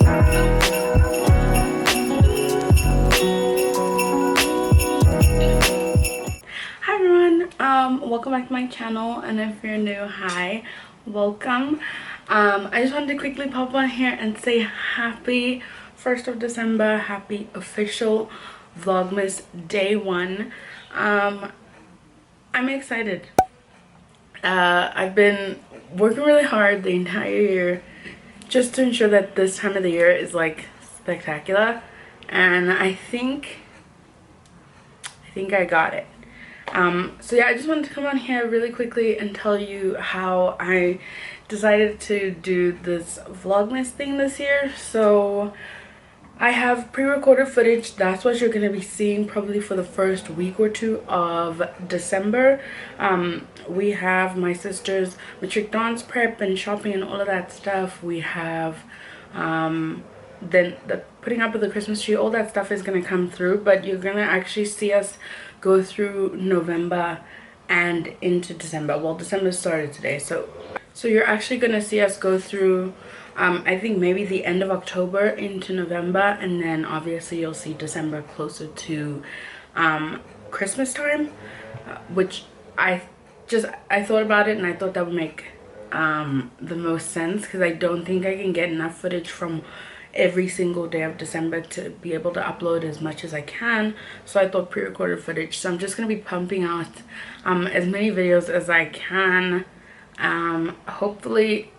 Hi everyone, welcome back to my channel, and if you're new, hi, welcome. I just wanted to quickly pop on here and say happy 1st of December, happy official Vlogmas day 1. I'm excited. I've been working really hard the entire year just to ensure that this time of the year is like spectacular, and I think I got it. So yeah, I just wanted to come on here really quickly and tell you how I decided to do this Vlogmas thing this year. So I have pre-recorded footage. That's what you're going to be seeing probably for the first week or two of December. We have my sister's matric dance prep and shopping and all of that stuff. We have then the putting up of the Christmas tree. All that stuff is going to come through, but you're going to actually see us go through November and into December. Well, December started today, so you're actually going to see us go through I think maybe the end of October into November, and then obviously you'll see December closer to Christmas time, which I thought about it and I thought that would make the most sense, because I don't think I can get enough footage from every single day of December to be able to upload as much as I can. So I thought pre-recorded footage. So I'm just going to be pumping out as many videos as I can, hopefully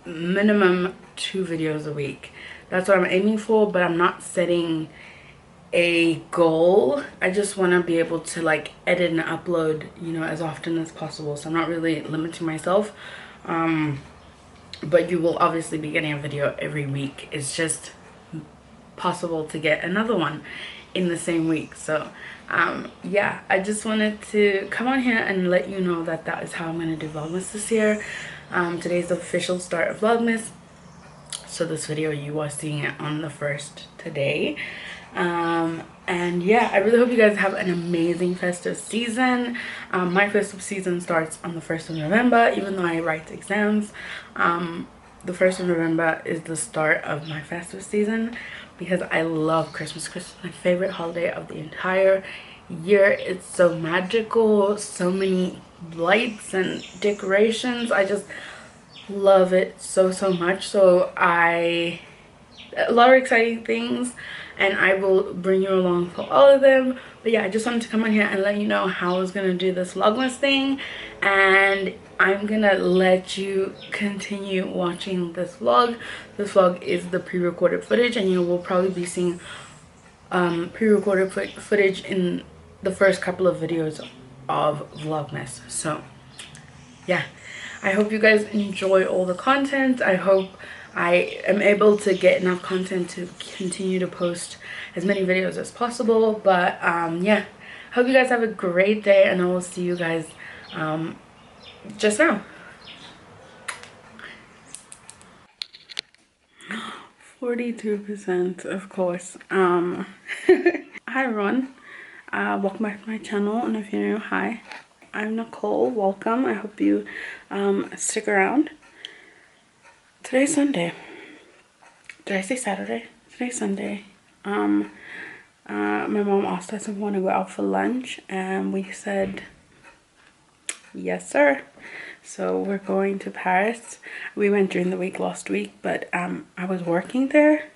minimum 2 videos a week. That's what I'm aiming for, but I'm not setting a goal. I just want to be able to like edit and upload, you know, as often as possible. So I'm not really limiting myself, but you will obviously be getting a video every week. It's just possible to get another one in the same week. So yeah, I just wanted to come on here and let you know that that is how I'm going to do Vlogmas this year. Today's the official start of Vlogmas, so this video you are seeing it on the 1st today. And yeah, I really hope you guys have an amazing festive season. My festive season starts on the 1st of November, even though I write exams. The 1st of November is the start of my festive season, because I love Christmas. Christmas is my favorite holiday of the entire year. It's so magical, so many lights and decorations. I just love it so much. So a lot of exciting things, and I will bring you along for all of them. But yeah, I just wanted to come on here and let you know how I was gonna do this Vlogmas thing, and I'm gonna let you continue watching this vlog. This vlog is the pre-recorded footage, and you will probably be seeing pre-recorded footage in the first couple of videos of Vlogmas. So yeah, I hope you guys enjoy all the content. I hope I am able to get enough content to continue to post as many videos as possible. But yeah, hope you guys have a great day, and I will see you guys just now. 42%, of course. Hi everyone, welcome back to my channel, and if you're new, hi, I'm Nicole. Welcome. I hope you stick around. Today's Sunday. Did I say Saturday? Today's Sunday. My mom asked us if we want to go out for lunch, and we said yes sir. So we're going to Paris. We went during the week last week, but I was working there.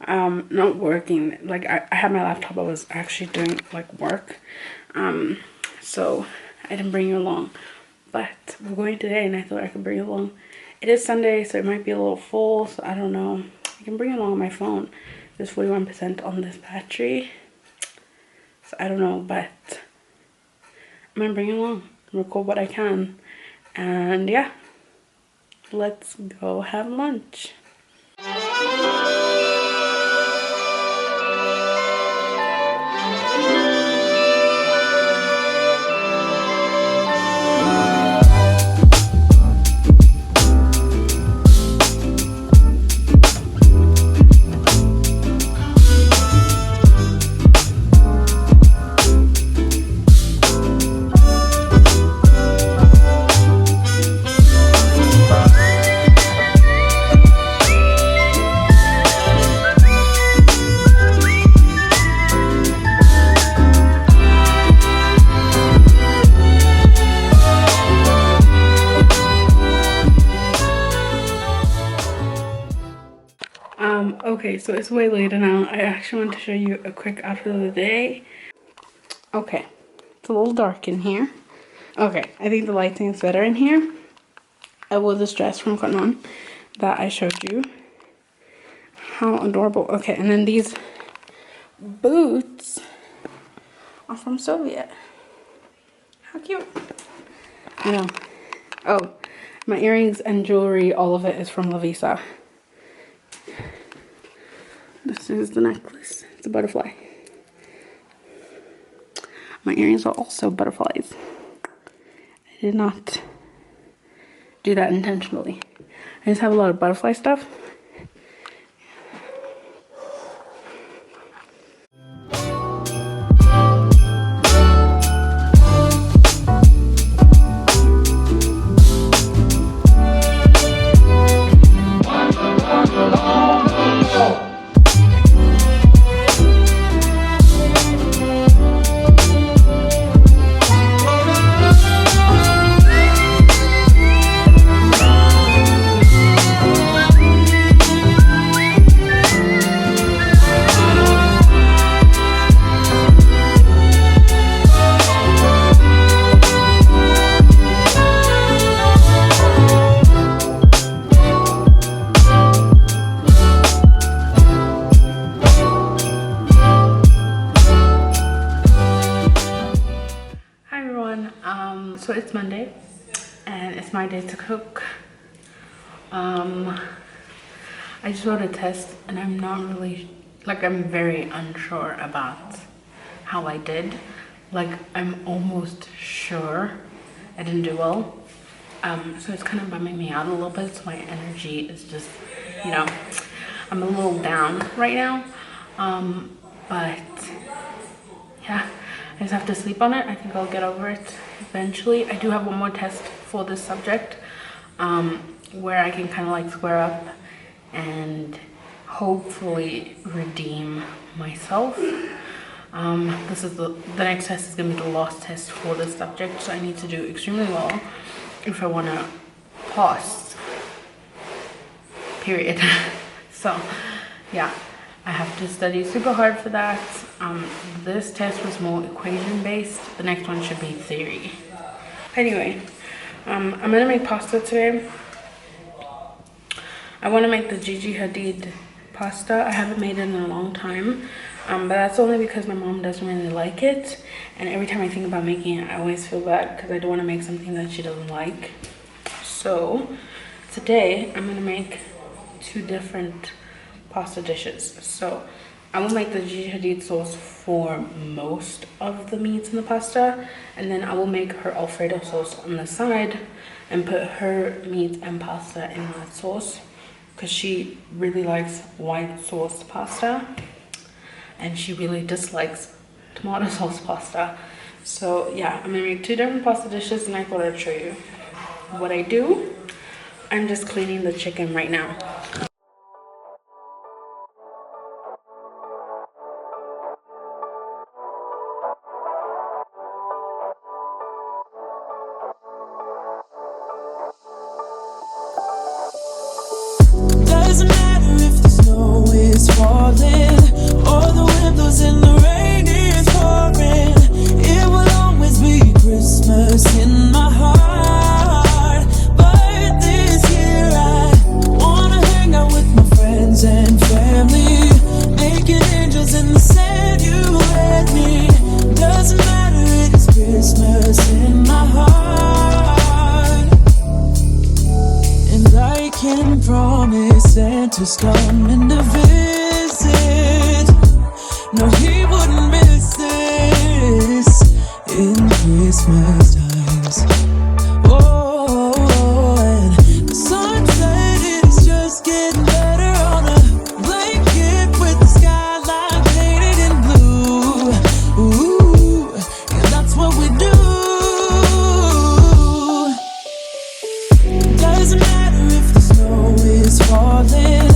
Not working, like I had my laptop. I was actually doing like work, so I didn't bring you along, but we're going today, and I thought I could bring you along. It is Sunday, so it might be a little full, so I don't know. I can bring it along on my phone. There's 41% on this battery, so I don't know, but I'm gonna bring it along, record what I can, and yeah, let's go have lunch. Okay, so it's way later now. I actually want to show you a quick outfit of the day. Okay, it's a little dark in here. Okay, I think the lighting is better in here. I wore this dress from Cotton On that I showed you. How adorable. Okay, and then these boots are from Soviet. How cute. I know. Oh, my earrings and jewelry, all of it is from Lavisa. This is the necklace. It's a butterfly. My earrings are also butterflies. I did not do that intentionally. I just have a lot of butterfly stuff. So it's Monday and it's my day to cook. I just wrote a test and I'm not really, like, I'm very unsure about how I did. Like, I'm almost sure I didn't do well. So it's kind of bumming me out a little bit. So my energy is just, you know, I'm a little down right now. But yeah, I just have to sleep on it. I think I'll get over it eventually. I do have one more test for this subject where I can kind of like square up and hopefully redeem myself. This is the next test is going to be the last test for this subject, so I need to do extremely well if I want to pass, period. So yeah, I have to study super hard for that. This test was more equation based. The next one should be theory. Anyway, I'm gonna make pasta today. I want to make the Gigi Hadid pasta. I haven't made it in a long time, but that's only because my mom doesn't really like it, and every time I think about making it I always feel bad because I don't want to make something that she doesn't like. So today I'm gonna make two different pasta dishes. So I will make the Gigi Hadid sauce for most of the meats in the pasta, and then I will make her Alfredo sauce on the side and put her meat and pasta in that sauce because she really likes white sauce pasta and she really dislikes tomato sauce pasta. So yeah, I'm gonna make two different pasta dishes and I thought I'd show you what I do. I'm just cleaning the chicken right now. Doesn't matter if the snow is falling or the windows in the rain is pouring. It will always be Christmas in my heart. But this year I wanna hang out with my friends and family, making angels in the sand, you and me. Doesn't matter, it is Christmas in my heart. And I can promise Santa's coming to visit. No, he wouldn't miss this in Christmas times. Oh, and the sunset is just getting better on a blanket with the skyline painted in blue. Ooh, and that's what we do. Doesn't matter if the snow is falling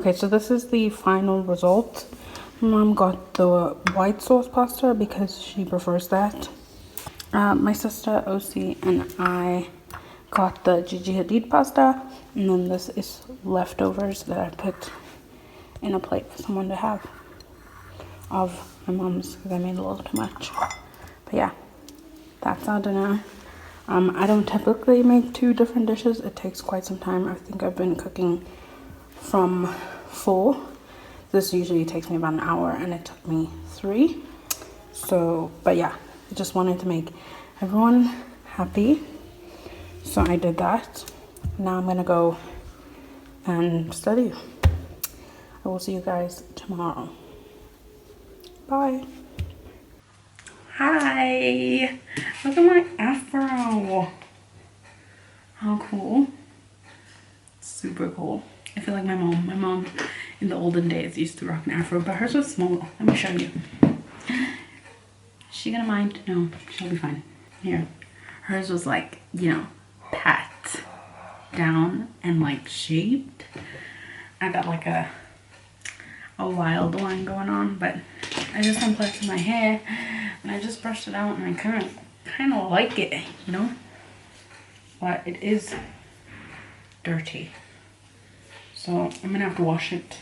Okay, so this is the final result. Mom got the white sauce pasta because she prefers that. My sister OC and I got the Gigi Hadid pasta, and then this is leftovers that I put in a plate for someone to have of my mom's because I made a little too much. But yeah, that's our dinner. I don't typically make 2 different dishes. It takes quite some time. I think I've been cooking from 4. This usually takes me about an hour, and it took me 3. So, but yeah, I just wanted to make everyone happy. So I did that. Now I'm gonna go and study. I will see you guys tomorrow. Bye. Hi. Look at my afro. How cool. Super cool. I feel like my mom in the olden days used to rock an afro, but hers was small. Let me show you. Is she gonna mind? No, she'll be fine. Here. Hers was like, you know, pat down and like shaped. I got like a wild one going on, but I just unplugged my hair and I just brushed it out, and I kind of like it, you know, but it is dirty. So I'm gonna have to wash it,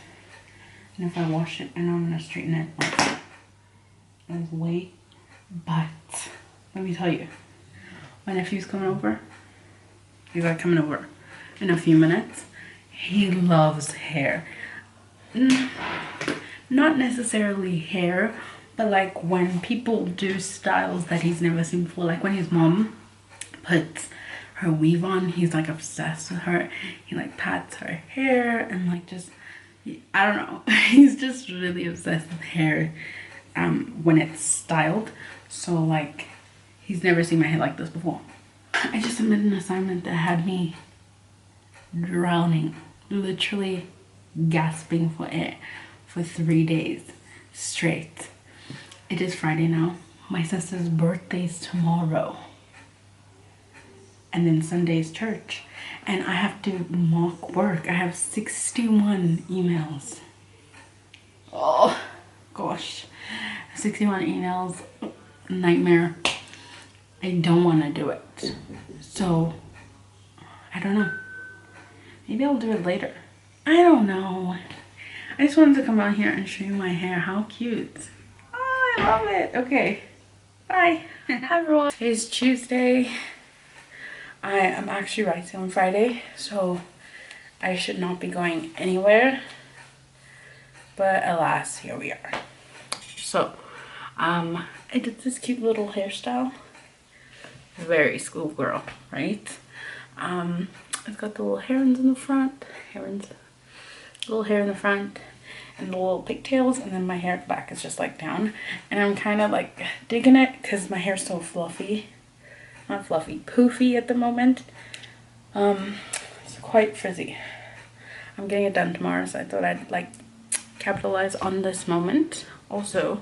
and if I wash it, I know I'm gonna straighten it like this way. But let me tell you, my nephew's coming over. He's like coming over in a few minutes. He loves hair. Not necessarily hair, but like when people do styles that he's never seen before, like when his mom puts her weave on, he's like obsessed with her. He like pats her hair and like just, I don't know, he's just really obsessed with hair when it's styled. So like he's never seen my hair like this before. I just submitted an assignment that had me drowning, literally gasping for air for 3 days straight. It is Friday now. My sister's birthday's tomorrow, and then Sunday's church, and I have to mock work. I have 61 emails. Oh gosh, 61 emails. Nightmare. I don't want to do it, so I don't know. Maybe I'll do it later. I don't know. I just wanted to come out here and show you my hair. How cute. Oh, I love it. Okay, bye. Hi everyone. Today's Tuesday. I am actually writing on Friday, so I should not be going anywhere. But alas, here we are. So, I did this cute little hairstyle. Very schoolgirl, right? It's got the little herons in the front. Little hair in the front, and the little pigtails, and then my hair at the back is just like down. And I'm kind of like digging it because my hair's so fluffy. Not fluffy, poofy at the moment. It's quite frizzy. I'm getting it done tomorrow, so I thought I'd like capitalize on this moment. Also,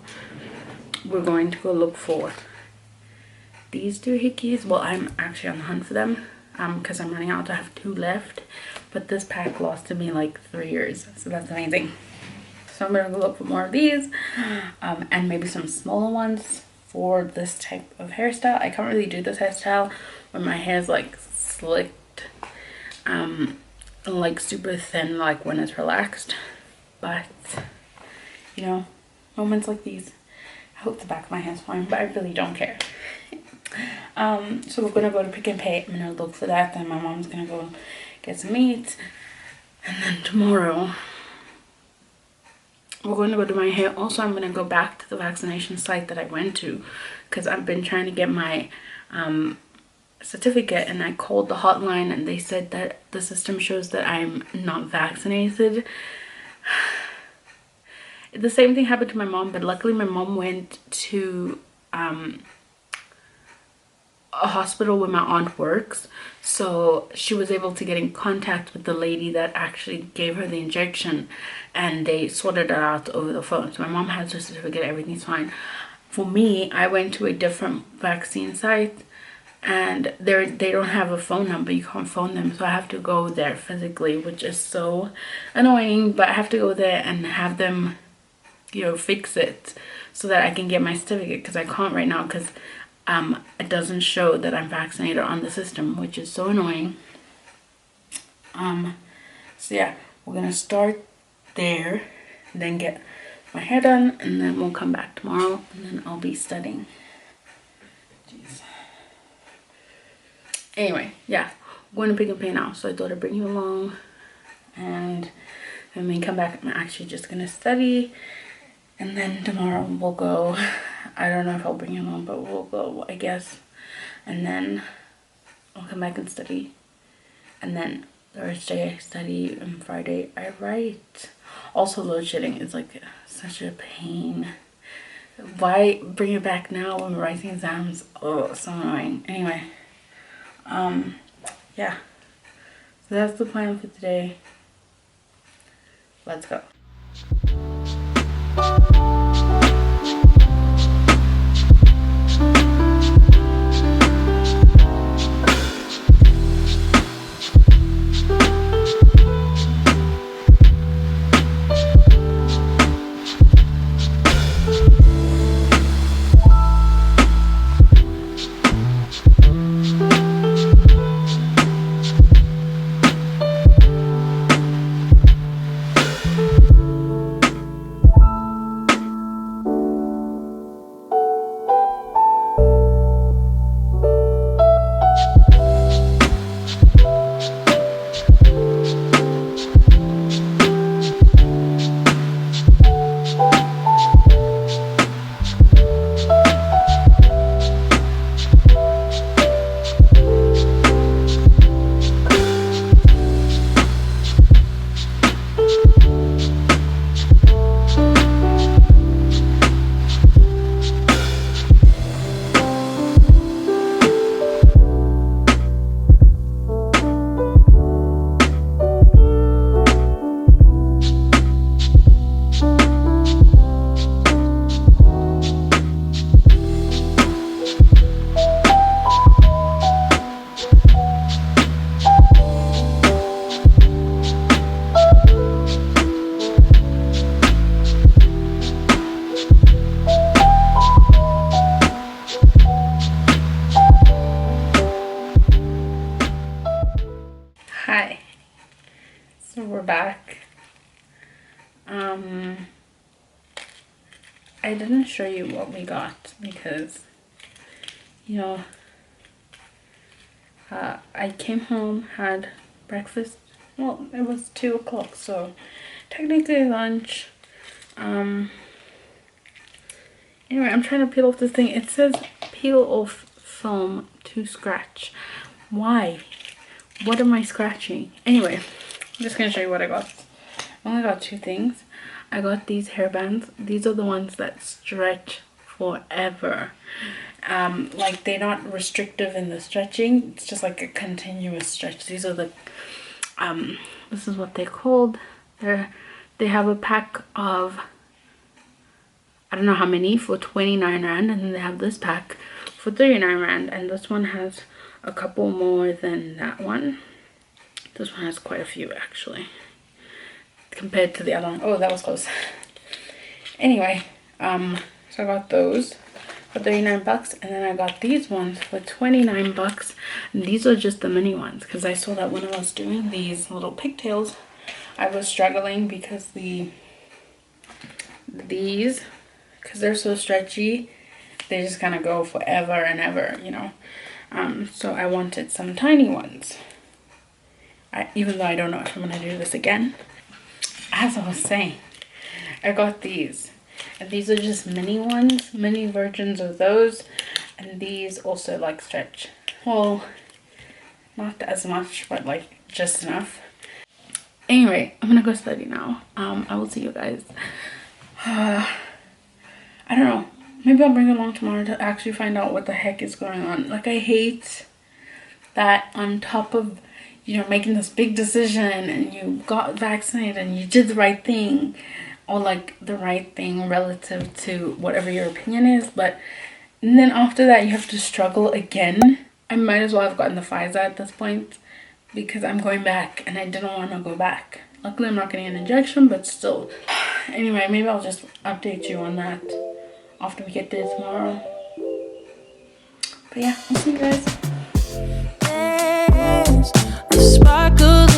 we're going to go look for these doohickeys. Well, I'm actually on the hunt for them because I'm running out. I have 2 left, but this pack lasted me like 3 years, so that's amazing. So I'm gonna go look for more of these and maybe some smaller ones for this type of hairstyle. I can't really do this hairstyle when my hair is like slicked and like super thin, like when it's relaxed, but you know, moments like these, I hope the back of my hair's fine, but I really don't care. So we're gonna go to Pick and Pay. I'm gonna look for that, then my mom's gonna go get some meat, and then tomorrow we're going to go do my hair. Also, I'm going to go back to the vaccination site that I went to because I've been trying to get my certificate, and I called the hotline and they said that the system shows that I'm not vaccinated. The same thing happened to my mom, but luckily my mom went to a hospital where my aunt works, so she was able to get in contact with the lady that actually gave her the injection, and they sorted it out over the phone. So my mom has her certificate, everything's fine. For me, I went to a different vaccine site and they don't have a phone number. You can't phone them, so I have to go there physically, which is so annoying. But I have to go there and have them, you know, fix it so that I can get my certificate, because I can't right now because it doesn't show that I'm vaccinated on the system, which is so annoying. So yeah, we're gonna start there, then get my hair done, and then we'll come back tomorrow, and then I'll be studying. Jeez. Anyway, yeah, I'm going to Pick and Pay now, so I thought I'd bring you along, and then when we come back, I'm actually just gonna study, and then tomorrow we'll go. I don't know if I'll bring you along, but we'll go, I guess, and then I'll come back and study, and then Thursday I study, and Friday I write. Also, load shedding is like such a pain. Why bring it back now when we're writing exams? Oh, so annoying. Anyway, yeah, so that's the plan for today. Let's go. Hi, so we're back. I didn't show you what we got because, you know, I came home, had breakfast. Well, it was 2 o'clock, so technically lunch. Anyway, I'm trying to peel off this thing. It says peel off film to scratch. Why? What am I scratching? Anyway, I'm just gonna show you what I got. I only got 2 things. I got these hairbands. These are the ones that stretch forever. Like, they're not restrictive in the stretching. It's just like a continuous stretch. These are the this is what they're called. They have a pack of, I don't know how many, for 29 rand, and then they have this pack for 39 rand, and this one has a couple more than that one. This one has quite a few actually compared to the other one. Oh, that was close. Anyway, so I got those for 39 bucks, and then I got these ones for 29 bucks, and these are just the mini ones because I saw that when I was doing these little pigtails I was struggling because these, because they're so stretchy, they just kind of go forever and ever, you know. So I wanted some tiny ones. Even though I don't know if I'm gonna do this again. As I was saying, I got these, and these are just mini ones, mini versions of those, and these also like stretch. Well, not as much, but like just enough. Anyway, I'm gonna go study now. I will see you guys. I don't know. Maybe I'll bring it along tomorrow to actually find out what the heck is going on. Like, I hate that on top of, you know, making this big decision and you got vaccinated and you did the right thing, or like the right thing relative to whatever your opinion is, but and then after that you have to struggle again. I might as well have gotten the Pfizer at this point because I'm going back and I didn't want to go back. Luckily I'm not getting an injection, but still. Anyway, maybe I'll just update you on that after we get there tomorrow. But yeah, I'll see you guys. The sparkle